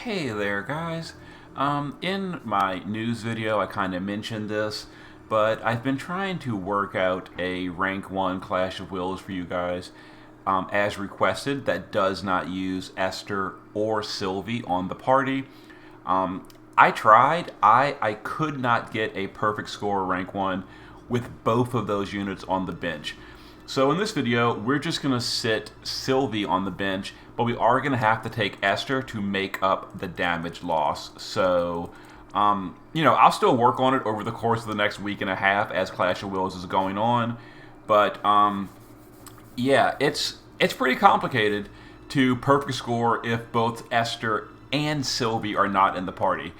Hey there, guys. In my news video, I kind of mentioned this, but I've been trying to work out a Rank 1 Clash of Wills for you guys as requested that does not use Esther or Sylvie on the party. I tried. I could not get a perfect score Rank 1 with both of those units on the bench. So in this video, we're just going to sit Sylvie on the bench, but we are going to have to take Esther to make up the damage loss. So, I'll still work on it over the course of the next week and a half as Clash of Wills is going on. But, yeah, it's pretty complicated to perfect score if both Esther and Sylvie are not in the party.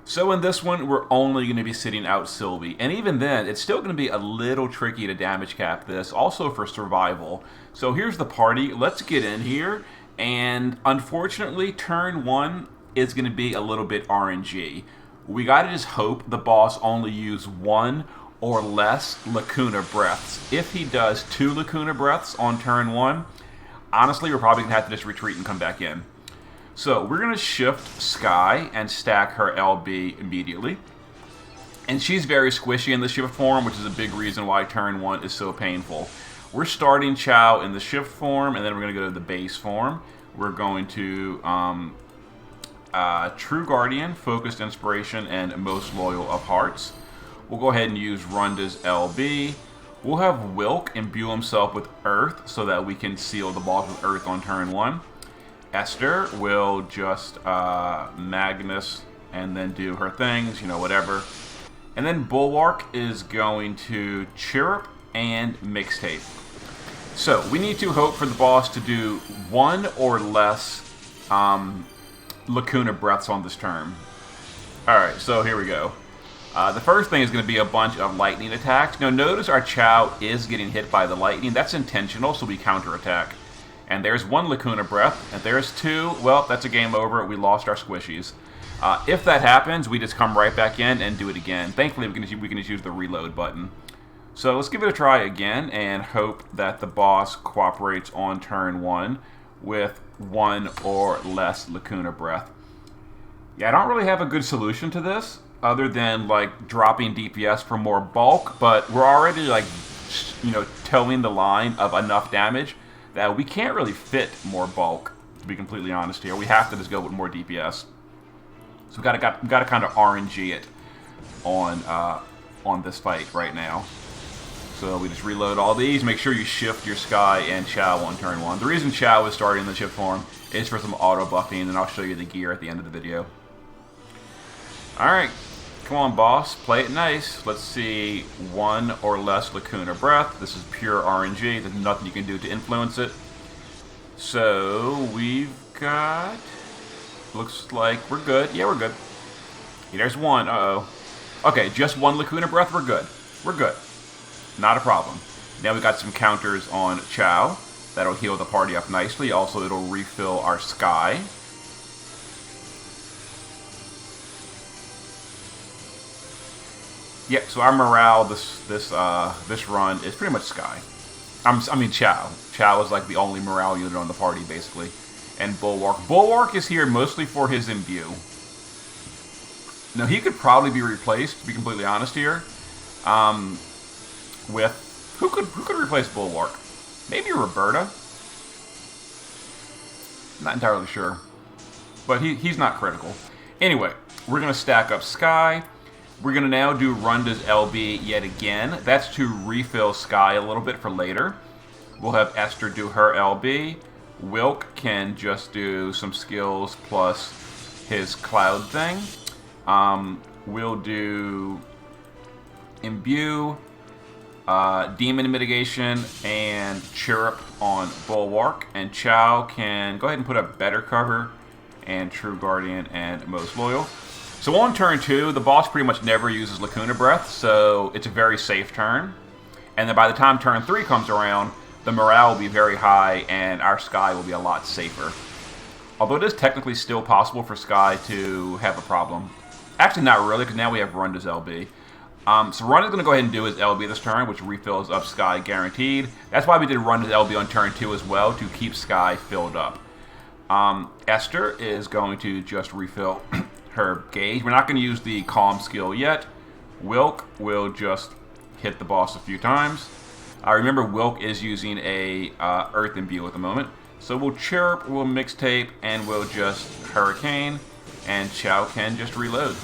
So in this one, we're only going to be sitting out Sylvie. And even then, it's still going to be a little tricky to damage cap this, also for survival. So here's the party. Let's get in here. And unfortunately, turn 1 is going to be a little bit RNG. We got to just hope the boss only use 1 or less Lacuna Breaths. If he does 2 Lacuna Breaths on turn 1, honestly, we're probably going to have to just retreat and come back in. So we're going to shift Sky and stack her LB immediately. And she's very squishy in the shift form, which is a big reason why turn 1 is so painful. We're starting Chow in the shift form, and then we're going to go to the base form. We're going to True Guardian, Focused Inspiration, and Most Loyal of Hearts. We'll go ahead and use Runda's LB. We'll have Wilk imbue himself with Earth so that we can seal the boss with Earth on turn 1. Esther will just Magnus and then do her things, whatever. And then Bulwark is going to Chirrup and Mixtape. So we need to hope for the boss to do 1 or less Lacuna Breaths on this turn. Alright, so here we go. The first thing is going to be a bunch of lightning attacks. Now notice our Chow is getting hit by the lightning. That's intentional, so we counterattack. And there's 1 Lacuna Breath, and there's 2. Well, that's a game over. We lost our squishies. If that happens, we just come right back in and do it again. Thankfully, we can just use the reload button. So let's give it a try again and hope that the boss cooperates on turn 1 with 1 or less Lacuna Breath. Yeah, I don't really have a good solution to this other than dropping DPS for more bulk, but we're already towing the line of enough damage that we can't really fit more bulk, to be completely honest here. We have to just go with more DPS. So we got to kind of RNG it on this fight right now. So we just reload all these. Make sure you shift your Sky and Chow on turn 1. The reason Chow is starting the shift form is for some auto buffing, and I'll show you the gear at the end of the video. Alright, come on boss, play it nice. Let's see, 1 or less Lacuna Breath. This is pure RNG. There's nothing you can do to influence it. So we've got, looks like we're good. Yeah, we're good. There's 1. Uh-oh. Okay, just 1 Lacuna Breath. We're good. We're good. Not a problem. Now we got some counters on Chow. That'll heal the party up nicely. Also, it'll refill our Sky. Yep, so our morale this run is pretty much Sky. I mean Chow. Chow is like the only morale unit on the party, basically. And Bulwark. Bulwark is here mostly for his imbue. Now, he could probably be replaced, to be completely honest here. With who could replace Bulwark? Maybe Roberta? Not entirely sure. But he's not critical. Anyway, we're gonna stack up Sky. We're going to now do Runda's LB yet again. That's to refill Sky a little bit for later. We'll have Esther do her LB. Wilk can just do some skills plus his cloud thing. We'll do Imbue, Demon Mitigation, and Chirrup on Bulwark. And Chow can go ahead and put up Better Cover and True Guardian and Most Loyal. So on turn 2, the boss pretty much never uses Lacuna Breath, so it's a very safe turn. And then by the time turn 3 comes around, the morale will be very high and our Sky will be a lot safer. Although it is technically still possible for Sky to have a problem. Actually not really, because now we have Runda's LB. So Runda's going to go ahead and do his LB this turn, which refills up Sky guaranteed. That's why we did Runda's LB on turn 2 as well, to keep Sky filled up. Esther is going to just refill her gauge. We're not going to use the calm skill yet. Wilk will just hit the boss a few times. Remember, Wilk is using a Earth Imbue at the moment. So we'll Chirrup, we'll Mixtape, and we'll just Hurricane, and Chow can just reload.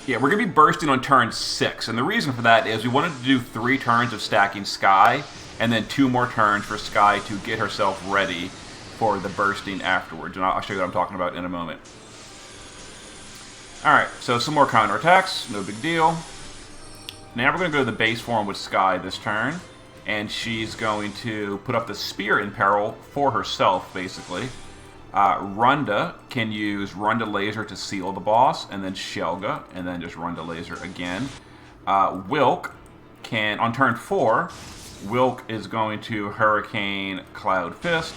Yeah, we're going to be bursting on turn 6, and the reason for that is we wanted to do 3 turns of stacking Sky, and then 2 more turns for Sky to get herself ready for the bursting afterwards, and I'll show you what I'm talking about in a moment. Alright, so some more counterattacks, no big deal. Now we're going to go to the base form with Sky this turn, and she's going to put up the Spear in peril for herself, basically. Runda can use Runda Laser to seal the boss, and then Shelga, and then just Runda Laser again. Wilk can, on turn 4, Wilk is going to Hurricane Cloud Fist,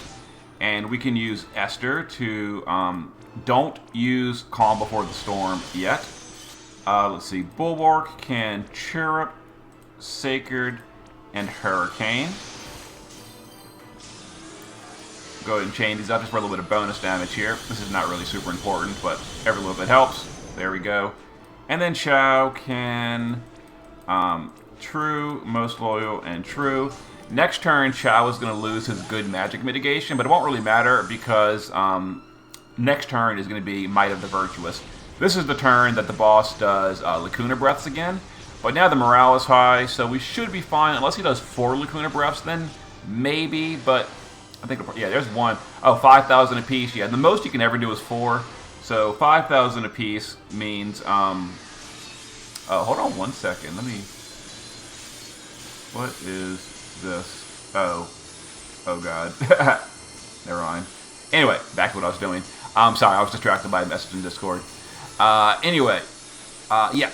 and we can use Esther to, don't use Calm Before the Storm yet. Let's see, Bulwark can Chirrup, Sacred, and Hurricane. Go ahead and chain these up just for a little bit of bonus damage here. This is not really super important, but every little bit helps. There we go. And then Chow can True, Most Loyal, and True. Next turn, Chow is going to lose his good magic mitigation, but it won't really matter because next turn is going to be Might of the Virtuous. This is the turn that the boss does Lacuna Breaths again, but now the morale is high, so we should be fine. Unless he does 4 Lacuna Breaths, then maybe, but I think, yeah, there's one. Oh, 5,000 apiece. Yeah, the most you can ever do is 4. So 5,000 apiece means, oh, hold on one second. Let me, what is this? Oh God. Never mind. Anyway, back to what I was doing. Sorry, I was distracted by a message in Discord. Yeah.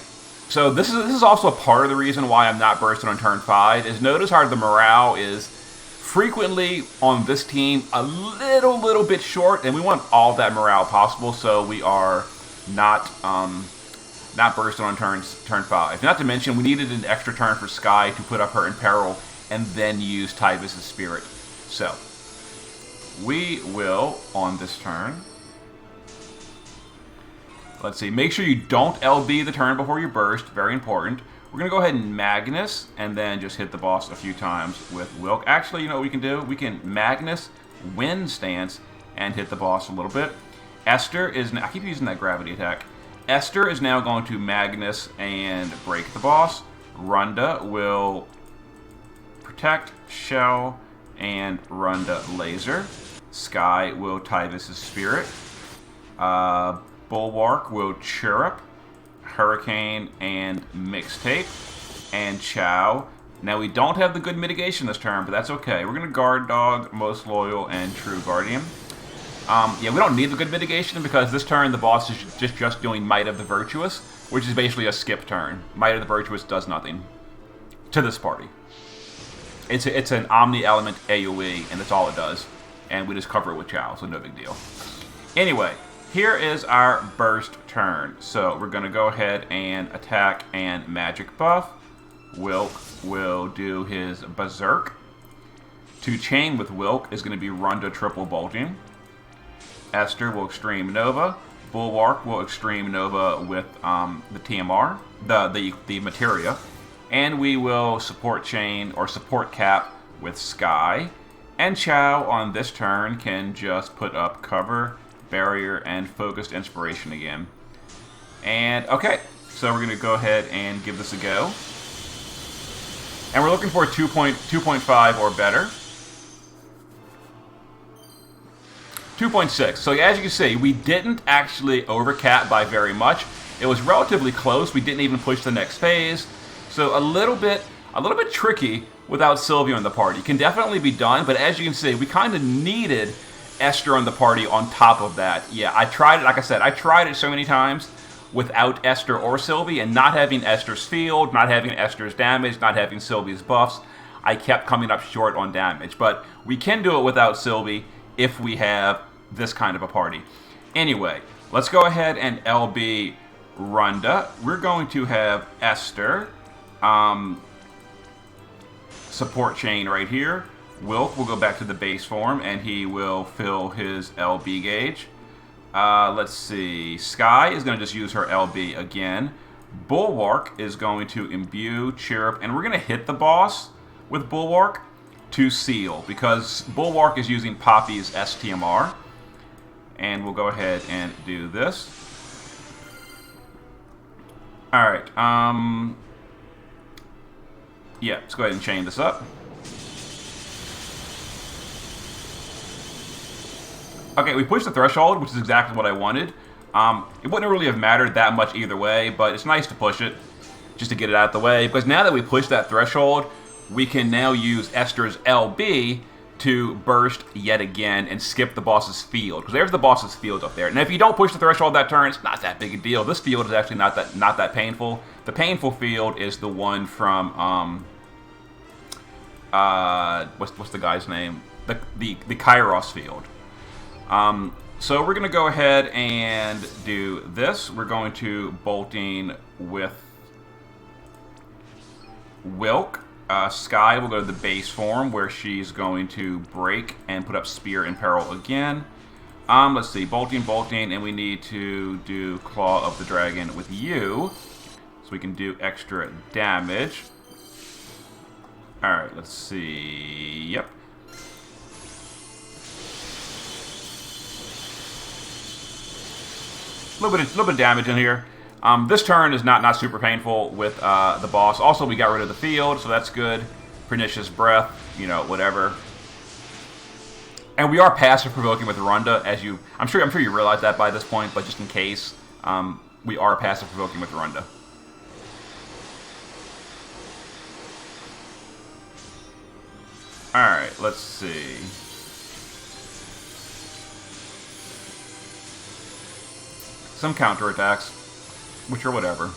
So this is also a part of the reason why I'm not bursting on turn 5, is notice how the morale is frequently on this team a little bit short, and we want all that morale possible, so we are not bursting on turn 5. Not to mention, we needed an extra turn for Sky to put up her in peril and then use Tyvis' Spirit. So we will, on this turn, let's see, make sure you don't LB the turn before you burst, very important. We're going to go ahead and Magnus, and then just hit the boss a few times with Wilk. Actually, you know what we can do? We can Magnus, Wind Stance, and hit the boss a little bit. Esther is, I keep using that gravity attack. Esther is now going to Magnus and break the boss. Runda will Protect, Shell, and Runda Laser. Sky will Tyvis' Spirit. Bulwark will Chirrup, Hurricane, and Mixtape, and Chow. Now we don't have the good mitigation this turn, but that's okay. We're going to Guard Dog, Most Loyal, and True Guardian. Yeah, we don't need the good mitigation because this turn the boss is just doing Might of the Virtuous, which is basically a skip turn. Might of the Virtuous does nothing to this party. It's an Omni-Element AoE, and that's all it does. And we just cover it with Chow, so no big deal. Anyway, here is our burst turn. So we're going to go ahead and attack and magic buff. Wilk will do his Berserk. To chain with Wilk is going to be Runda Triple Bolting. Esther will Extreme Nova. Bulwark will Extreme Nova with the TMR, the Materia. And we will support chain or support cap with Sky. And Chow on this turn can just put up cover, barrier, and focused inspiration again. And okay, so we're going to go ahead and give this a go. And we're looking for 2.5 or better. 2.6. So as you can see, we didn't actually overcap by very much. It was relatively close. We didn't even push the next phase. So a little bit tricky without Sylvie on the party. Can definitely be done, but as you can see, we kind of needed Esther on the party on top of that. Yeah, I tried it, like I said, I tried it so many times without Esther or Sylvie, and not having Esther's field, not having Esther's damage, not having Sylvie's buffs, I kept coming up short on damage. But we can do it without Sylvie if we have this kind of a party. Anyway, let's go ahead and LB Runda. We're going to have Esther support chain right here. Wilk will go back to the base form, and he will fill his LB gauge. Let's see. Sky is going to just use her LB again. Bulwark is going to imbue, chirrup, and we're going to hit the boss with Bulwark to seal, because Bulwark is using Poppy's STMR. And we'll go ahead and do this. Alright, yeah, let's go ahead and chain this up. Okay, we pushed the threshold, which is exactly what I wanted. It wouldn't really have mattered that much either way, but it's nice to push it, just to get it out of the way, because now that we pushed that threshold, we can now use Esther's LB to burst yet again and skip the boss's field, because there's the boss's field up there. And if you don't push the threshold that turn, it's not that big a deal. This field is actually not that painful. The painful field is the one from what's the guy's name? The Kairos field. So we're gonna go ahead and do this. We're going to bolting with Wilk. Sky will go to the base form, where she's going to break and put up Spear in peril again. Let's see, bolting, and we need to do Claw of the Dragon with you, so we can do extra damage. Alright, let's see, yep. A little bit of damage in here. This turn is not super painful with the boss. Also, we got rid of the field, so that's good. Pernicious Breath, you know, whatever. And we are passive provoking with Runda, as I'm sure you realize that by this point, but just in case, we are passive provoking with Runda. All right, let's see. Some counterattacks, which are whatever.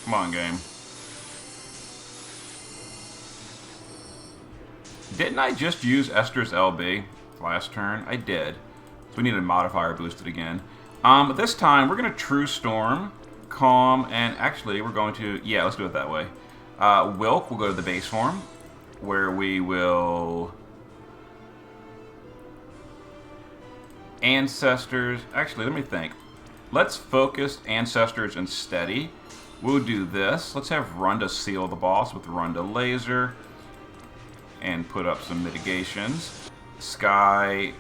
Come on, game. Didn't I just use Esther's LB last turn? I did. So we need a modifier boosted again. This time, we're going to True Storm, Calm, and actually, we're going to... Yeah, let's do it that way. Wilk will go to the base form, where we will... Ancestors... Actually, let me think. Let's focus Ancestors and Steady. We'll do this. Let's have Runda seal the boss with Runda Laser. And put up some mitigations. Sky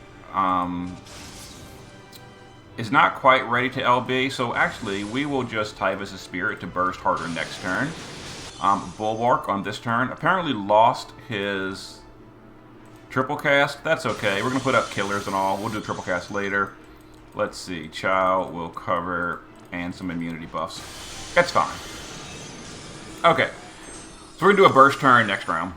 is not quite ready to LB, so actually we will just Tyvus' Spirit to burst harder next turn. Bulwark on this turn apparently lost his triple cast. That's okay. We're going to put up killers and all. We'll do triple cast later. Let's see. Chow will cover and some immunity buffs. That's fine. Okay. So we're going to do a burst turn next round.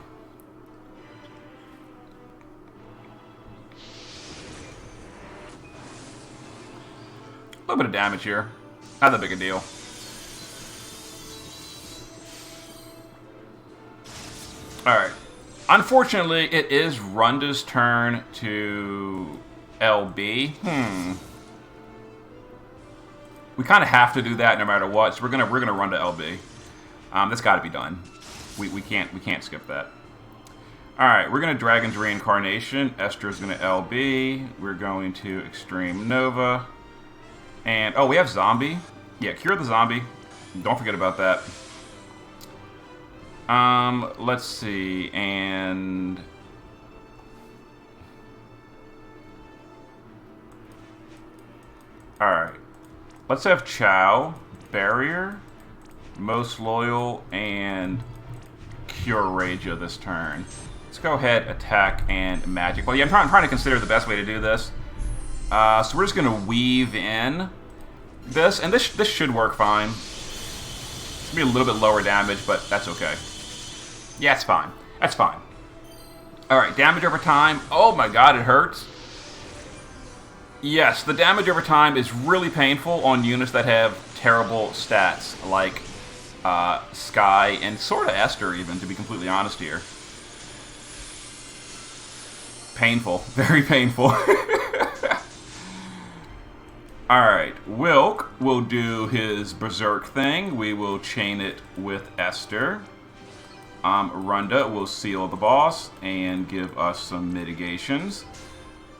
A little bit of damage here. Not that big a deal. Alright. Unfortunately, it is Runda's turn to LB. We kind of have to do that no matter what, so we're gonna run to LB. That's got to be done. We can't skip that. All right, we're gonna Dragon's Reincarnation. Esther's gonna LB. We're going to Extreme Nova, and oh, we have Zombie. Yeah, Cure the Zombie. Don't forget about that. Let's see, and all right. Let's have Chow, Barrier, Most Loyal, and Cure Raja this turn. Let's go ahead, attack, and magic. Well, yeah, I'm trying to consider the best way to do this. So we're just going to weave in this, and this should work fine. It's going to be a little bit lower damage, but that's okay. Yeah, it's fine. That's fine. Alright, damage over time. Oh my god, it hurts. Yes, the damage over time is really painful on units that have terrible stats, like Sky, and sort of Esther even, to be completely honest here. Painful. Very painful. Alright, Wilk will do his Berserk thing. We will chain it with Esther. Runda will seal the boss and give us some mitigations.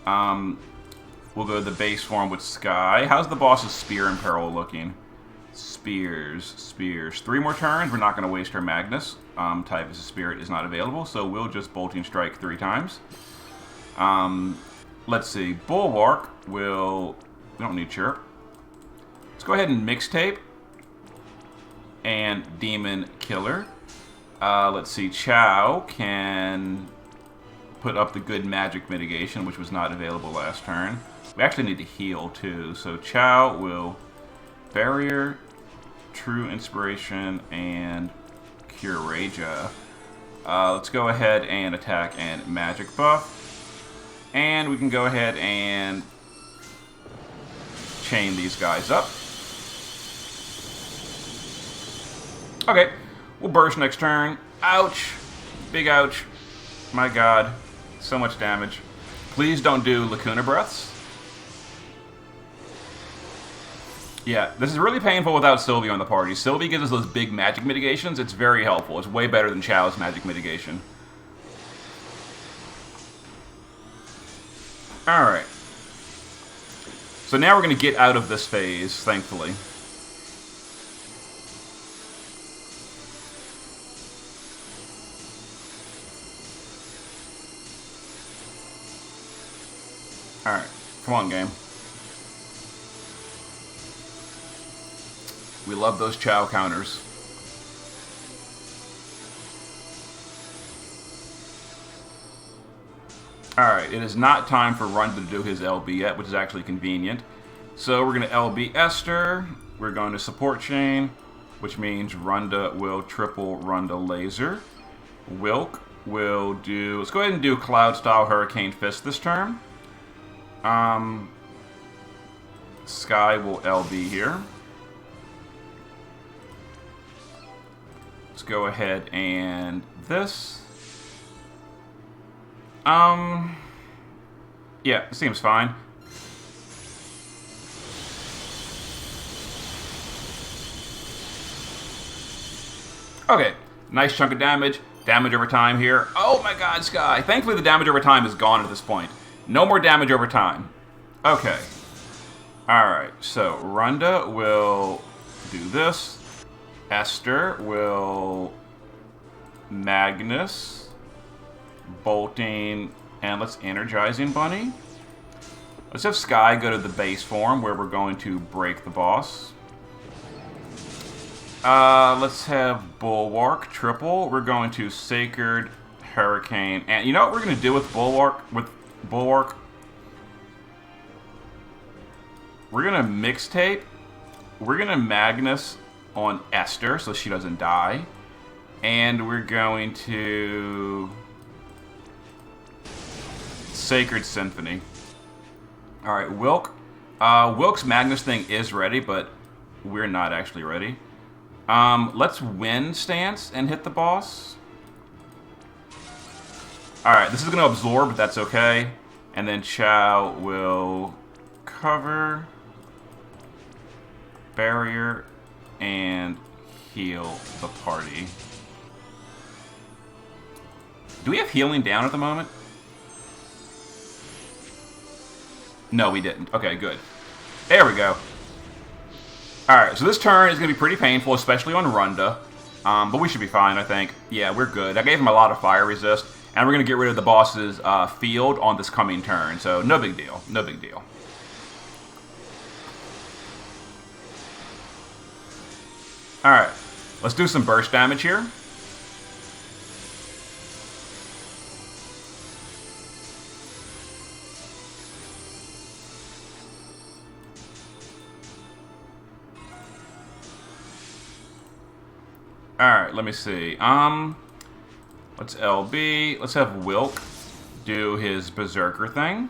We'll go to the base form with Sky. How's the boss's Spear and Peril looking? Spears. 3 more turns. We're not going to waste our Magnus. Typhus' Spirit is not available, so we'll just Bolting Strike 3 times. Let's see. Bulwark will... We don't need Chirp. Let's go ahead and Mixtape. And Demon Killer. Let's see. Chow can put up the good magic mitigation, which was not available last turn. We actually need to heal, too. So Chow will Barrier, True Inspiration, and Cure Raja. Let's go ahead and attack and magic buff. And we can go ahead and chain these guys up. Okay, we'll burst next turn. Ouch. Big ouch. My god. So much damage. Please don't do Lacuna Breaths. Yeah, this is really painful without Sylvie on the party. Sylvie gives us those big magic mitigations. It's very helpful. It's way better than Chow's magic mitigation. Alright. So now we're going to get out of this phase, thankfully. Alright, come on, game. We love those Chow counters. Alright, it is not time for Runda to do his LB yet, which is actually convenient. So we're going to LB Esther. We're going to support chain, which means Runda will triple Runda Laser. Wilk will do... Let's go ahead and do Cloud Style Hurricane Fist this turn. Sky will LB here. Let's go ahead and this. Yeah, it seems fine. Okay, nice chunk of damage. Damage over time here. Oh my god, Sky. Thankfully the damage over time is gone at this point. No more damage over time. Okay. Alright, so Runda will do this. Esther will Magnus, Bolting, and let's Energizing Bunny. Let's have Sky go to the base form where we're going to break the boss. Let's have Bulwark triple. We're going to Sacred Hurricane, and you know what we're going to do with Bulwark? We're going to Mixtape. We're going to Magnus on Esther so she doesn't die. And we're going to Sacred Symphony. Alright, Wilk. Wilk's Magnus thing is ready, but we're not actually ready. Let's Wind Stance and hit the boss. Alright, this is going to absorb, but that's okay. And then Chow will cover, barrier, and heal the party. Do we have healing down at the moment? No, we didn't. Okay, good. There we go. Alright, so this turn is going to be pretty painful, especially on Runda. But we should be fine, I think. Yeah, we're good. I gave him a lot of fire resist. And we're going to get rid of the boss's field on this coming turn. So, no big deal. No big deal. Alright, let's do some burst damage here. Alright, let me see. Let's LB. Let's have Wilk do his Berserker thing.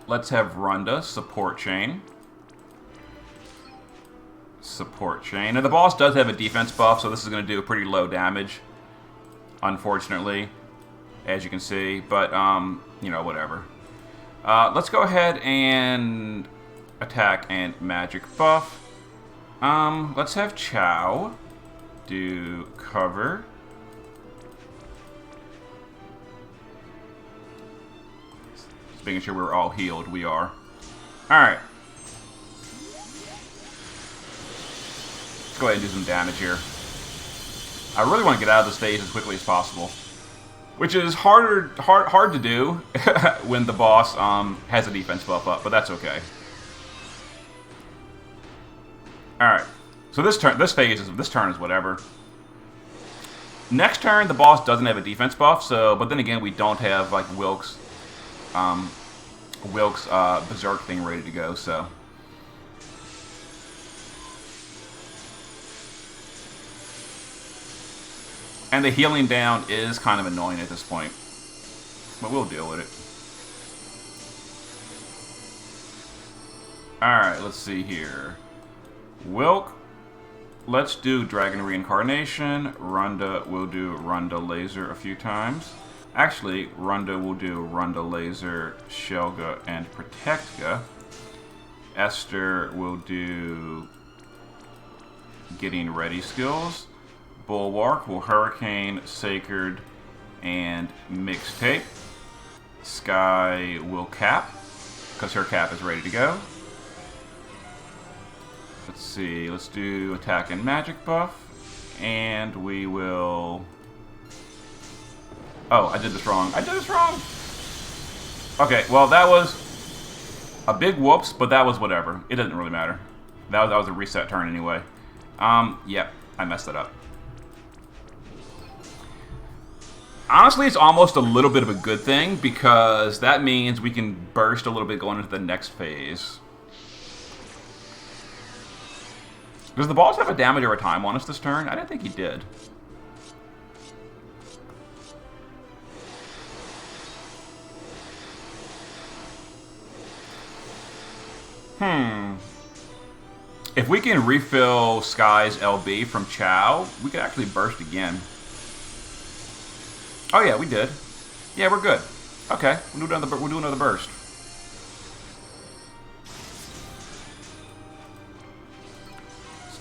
Let's have Runda support chain. support chain. Now the boss does have a defense buff, so this is going to do pretty low damage, unfortunately, as you can see. But, you know, whatever. Let's go ahead and attack and magic buff. Let's have Chow do cover. Just making sure we're all healed. We are. Alright. Let's go ahead and do some damage here. I really want to get out of this phase as quickly as possible. Which is hard to do when the boss has a defense buff up, but that's okay. Alright. So this turn is whatever. Next turn the boss doesn't have a defense buff, so but then again we don't have like Wilk's berserk thing ready to go, so and the healing down is kind of annoying at this point. But we'll deal with it. Alright, let's see here. Wilk, let's do Dragon Reincarnation. Runda will do Runda Laser a few times. Actually, Runda will do Runda Laser, Shelga, and Protectga. Esther will do Getting Ready skills. Bulwark will Hurricane, Sacred, and Mixtape. Sky will Cap, because her cap is ready to go. Let's see, let's do attack and magic buff. And we will... Oh, I did this wrong. Okay, well that was a big whoops, but that was whatever. It doesn't really matter. That was a reset turn anyway. Yep, I messed it up. Honestly, it's almost a little bit of a good thing, because that means we can burst a little bit going into the next phase. Does the boss have a damage over time on us this turn? I didn't think he did. If we can refill Sky's LB from Chow, we could actually burst again. Oh yeah, we did. Yeah, we're good. Okay, we'll do another burst.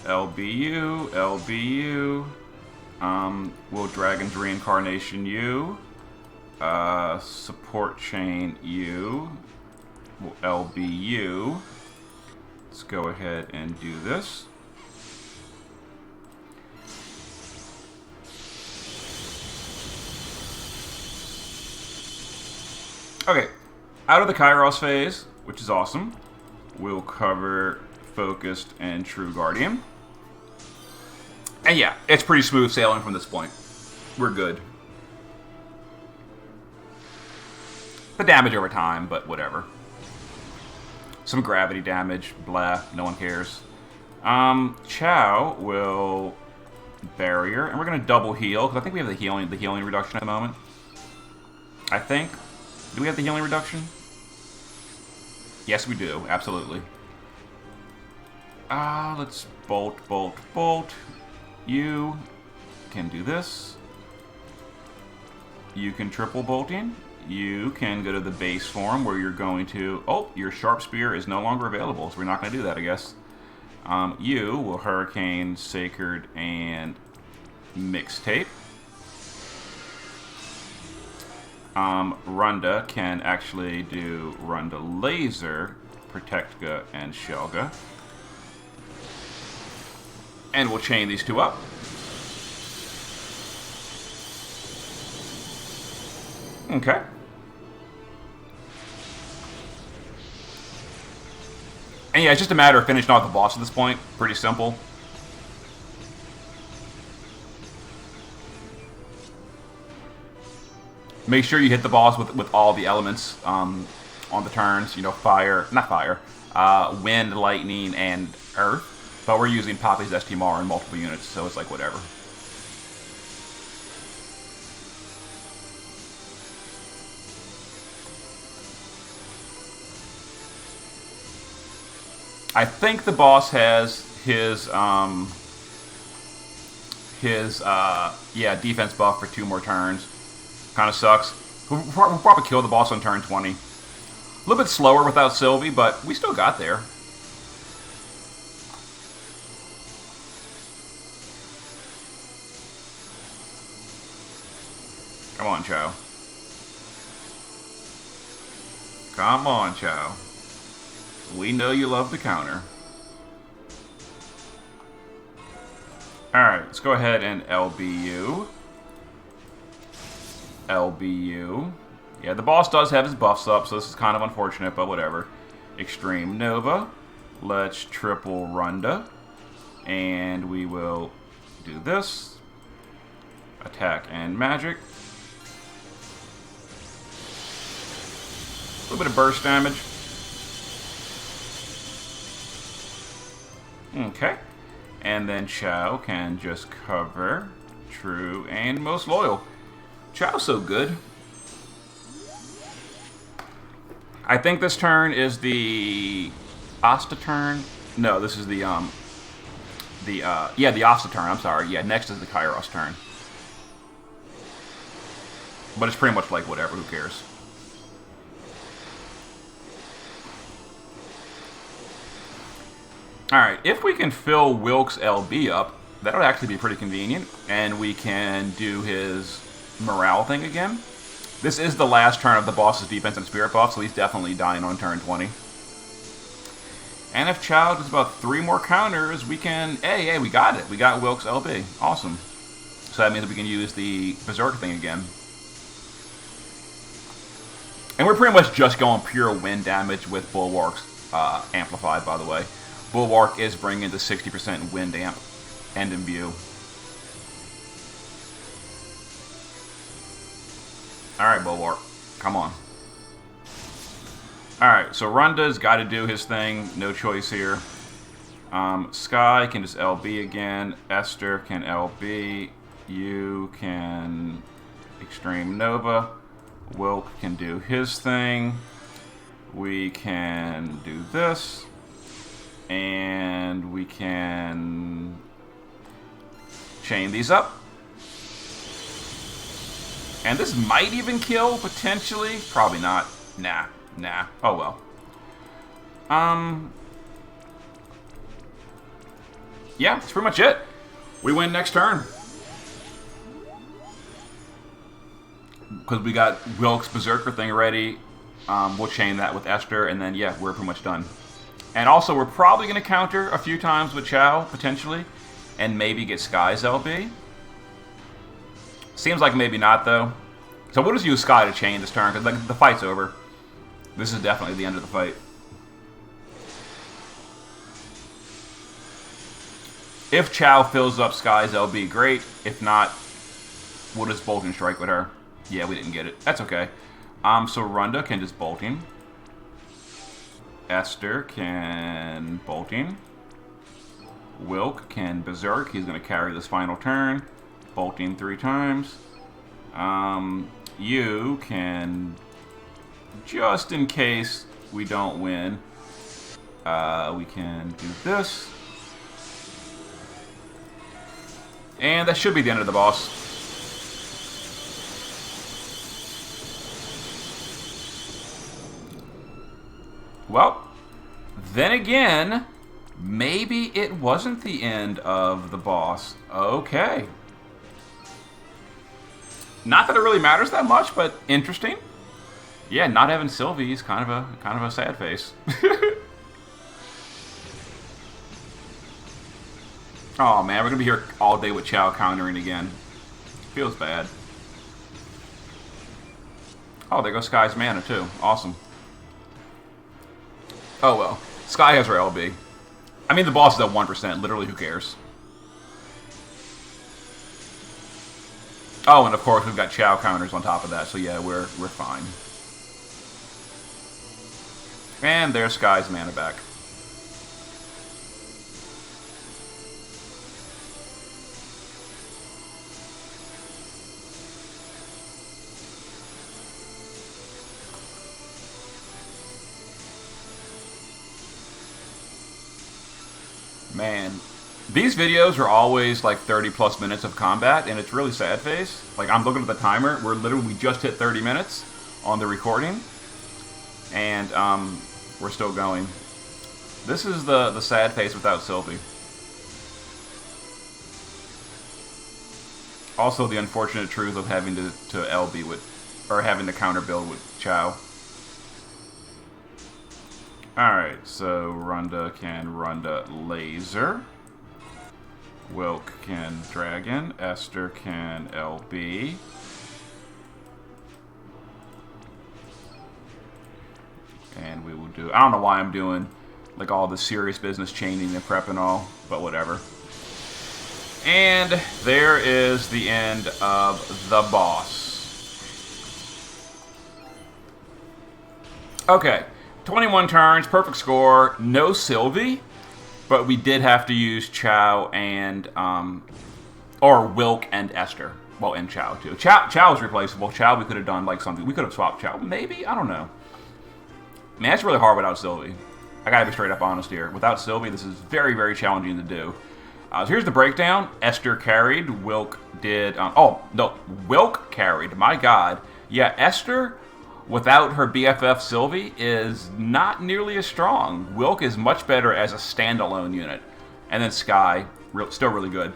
LBU, LBU. Will Dragon's Reincarnation U. Support Chain U. LBU. Let's go ahead and do this. Okay, out of the Kairos phase, which is awesome. We'll cover Focused and True Guardian. And yeah, it's pretty smooth sailing from this point. We're good. The damage over time, but whatever. Some gravity damage, blah, no one cares. Chow will barrier, and we're gonna double heal, because I think we have the healing reduction at the moment. I think. Do we have the healing reduction? Yes, we do. Absolutely. Let's bolt, bolt, bolt. You can do this. You can triple bolting. You can go to the base form where you're going to... Oh, your sharp spear is no longer available, so we're not going to do that, I guess. You will Hurricane, Sacred, and Mixtape. Runda can actually do Runda Laser, Protectga, and Shelga. And we'll chain these two up. Okay. And yeah, it's just a matter of finishing off the boss at this point. Pretty simple. Make sure you hit the boss with all the elements on the turns. You know, wind, lightning, and earth. But we're using Poppy's STMR in multiple units, so it's like whatever. I think the boss has his yeah, defense buff for 2 more turns. Kind of sucks. We'll probably kill the boss on turn 20. A little bit slower without Sylvie, but we still got there. Come on, Chow. Come on, Chow. We know you love the counter. Alright, let's go ahead and LBU. LBU. Yeah, the boss does have his buffs up, so this is kind of unfortunate, but whatever. Extreme Nova. Let's triple Runda. And we will do this. Attack and magic. A little bit of burst damage. Okay. And then Chow can just cover. True and most loyal. Chow's so good. I think this turn is the Asta turn. No, this is the Asta turn. I'm sorry. Yeah, next is the Kairos turn. But it's pretty much like whatever. Who cares? Alright, if we can fill Wilk's LB up, that would actually be pretty convenient. And we can do his morale thing again. This is the last turn of the boss's defense and spirit buff, so he's definitely dying on turn 20. And if Chow does about 3 more counters, we can... Hey, we got it. We got Wilk's LB. Awesome. So that means we can use the Berserk thing again. And we're pretty much just going pure wind damage with Bulwark's amplified, by the way. Bulwark is bringing the 60% wind amp end in view. Alright, Bulwark. Come on. Alright, so Runda's got to do his thing. No choice here. Sky can just LB again. Esther can LB. You can Extreme Nova. Wilk can do his thing. We can do this. And we can chain these up. And this might even kill, potentially. Probably not. Nah. Oh well. Yeah, that's pretty much it. We win next turn. Because we got Wilk's Berserker thing ready. We'll chain that with Esther, and then, yeah, we're pretty much done. And also, we're probably going to counter a few times with Chow, potentially. And maybe get Sky's LB. Seems like maybe not, though. So we'll just use Sky to chain this turn, because the fight's over. This is definitely the end of the fight. If Chow fills up Sky's LB, great. If not, we'll just Bolting Strike with her. Yeah, we didn't get it. That's okay. So Runda can just Bolting. Esther can Bolting. Wilk can Berserk. He's going to carry this final turn. Bolting 3 times. You can, just in case we don't win, we can do this. And that should be the end of the boss. Well, then again, maybe it wasn't the end of the boss. Okay. Not that it really matters that much, but interesting. Yeah, not having Sylvie is kind of a sad face. Oh man, we're gonna be here all day with Chow countering again. Feels bad. Oh, there goes Sky's mana too. Awesome. Oh well. Sky has her LB. I mean, the boss is at 1%. Literally, who cares? Oh, and of course, we've got Chow counters on top of that. So yeah, we're fine. And there's Sky's mana back. Man, these videos are always like 30 plus minutes of combat, and it's really sad face. Like, I'm looking at the timer. We just hit 30 minutes on the recording, and we're still going. This is the sad face without Sylvie. Also, the unfortunate truth of having to LB with, or having to counter build with Chow. Alright, so Runda can Runda Laser. Wilk can Dragon. Esther can LB. And we will do... I don't know why I'm doing like all the serious business chaining and prep and all, but whatever. And there is the end of the boss. Okay, 21 turns, perfect score, no Sylvie, but we did have to use Chow and, or Wilk and Esther. Well, and Chow too. Chow is replaceable. Chow we could have done like something. We could have swapped Chow. Maybe? I don't know. Man, it's really hard without Sylvie. I gotta be straight up honest here. Without Sylvie, this is very, very challenging to do. So here's the breakdown. Esther carried. Wilk did... oh, no. Wilk carried. My God. Yeah, Esther, without her BFF Sylvie, is not nearly as strong. Wilk is much better as a standalone unit. And then Skye, still really good.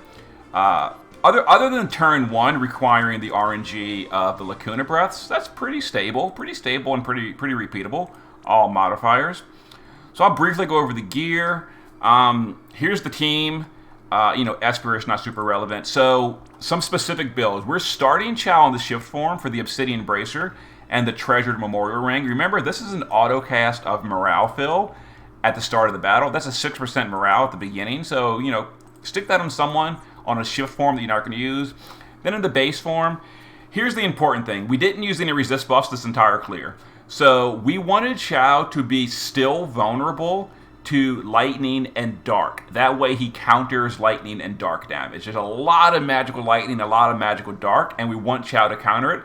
Other than turn 1 requiring the RNG of the Lacuna Breaths, that's pretty stable. Pretty stable and pretty repeatable. All modifiers. So I'll briefly go over the gear. Here's the team. Esper is not super relevant. So, some specific builds. We're starting Chow on the shift form for the Obsidian Bracer and the Treasured Memorial Ring. Remember, this is an autocast of morale fill at the start of the battle. That's a 6% morale at the beginning. So, stick that on someone on a shift form that you're not going to use. Then in the base form, here's the important thing. We didn't use any resist buffs this entire clear. So, we wanted Chow to be still vulnerable to lightning and dark. That way he counters lightning and dark damage. There's a lot of magical lightning, a lot of magical dark, and we want Chow to counter it.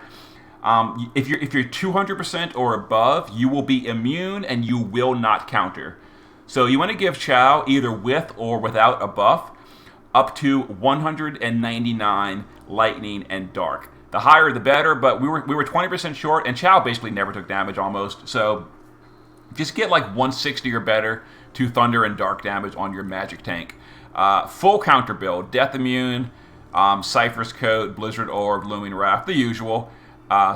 If you're 200% or above, you will be immune and you will not counter. So you want to give Chow, either with or without a buff, up to 199 lightning and dark. The higher the better, but we were 20% short, and Chow basically never took damage almost. So just get like 160 or better to thunder and dark damage on your magic tank. Full counter build, Death Immune, Cypher's Coat, Blizzard Orb, Looming Raft, the usual.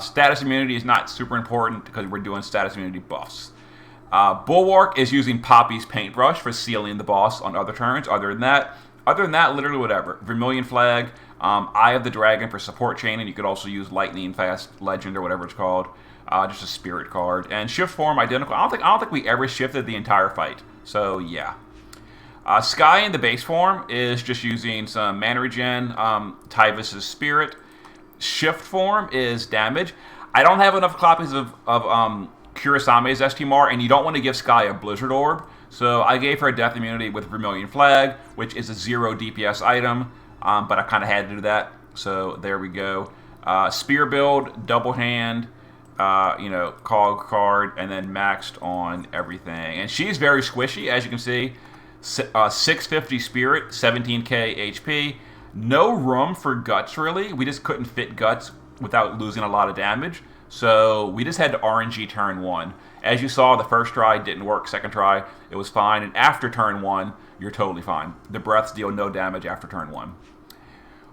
Status immunity is not super important because we're doing status immunity buffs. Bulwark is using Poppy's Paintbrush for sealing the boss on other turns. Other than that, literally whatever. Vermilion Flag, Eye of the Dragon for support chaining. You could also use Lightning Fast Legend or whatever it's called. Just a spirit card. And shift form identical. I don't think we ever shifted the entire fight. So yeah. Skye in the base form is just using some mana regen, Tyvus' Spirit. Shift form is damage. I don't have enough copies of Kurisame's STMR, and you don't want to give Skye a Blizzard Orb. So I gave her a Death Immunity with Vermilion Flag, which is a 0 DPS item, but I kind of had to do that. So there we go. Spear build, double hand, cog card, and then maxed on everything. And she's very squishy, as you can see. 650 Spirit, 17k HP. No room for Guts, really. We just couldn't fit Guts without losing a lot of damage. So we just had to RNG turn 1. As you saw, the first try didn't work. Second try, it was fine. And after turn 1, you're totally fine. The breaths deal no damage after turn 1.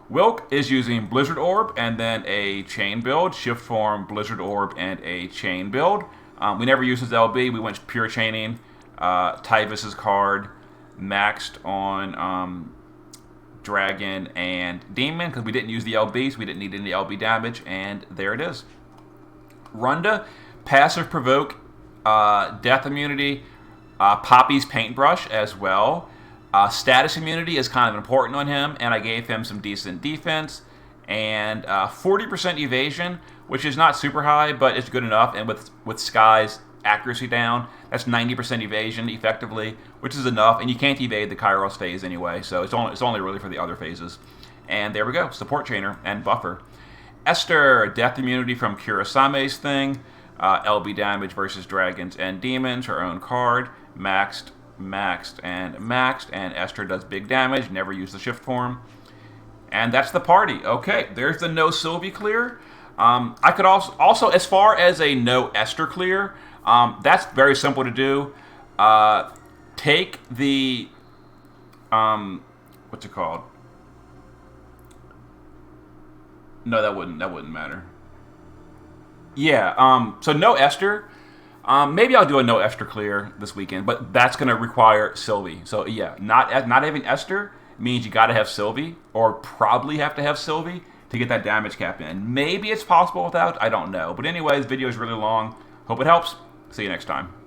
Wilk is using Blizzard Orb and then a chain build, shift form, Blizzard Orb, and a chain build. We never used his LB. We went pure chaining. Tyvus' card, maxed on Dragon and Demon because we didn't use the LB, so we didn't need any LB damage, and there it is. Runda, passive provoke, death immunity, Poppy's Paintbrush as well. Status immunity is kind of important on him, and I gave him some decent defense and 40% evasion, which is not super high, but it's good enough. And with Skye's accuracy down, that's 90% evasion effectively, which is enough. And you can't evade the Kairos phase anyway, so it's only really for the other phases. And there we go, support chainer and buffer. Esther, death immunity from Kurisame's thing, LB damage versus dragons and demons, her own card, maxed maxed, and Esther does big damage. Never use the shift form. And that's the party. Okay, there's the no Sylvie clear. I could also, as far as a no Esther clear, that's very simple to do. Take the, what's it called? No, that wouldn't matter. Yeah, so no Esther. Maybe I'll do a no Esther clear this weekend, but that's going to require Sylvie. So yeah, not having Esther means you got to have Sylvie, or probably have to have Sylvie to get that damage cap in. Maybe it's possible without, I don't know. But anyways, video is really long. Hope it helps. See you next time.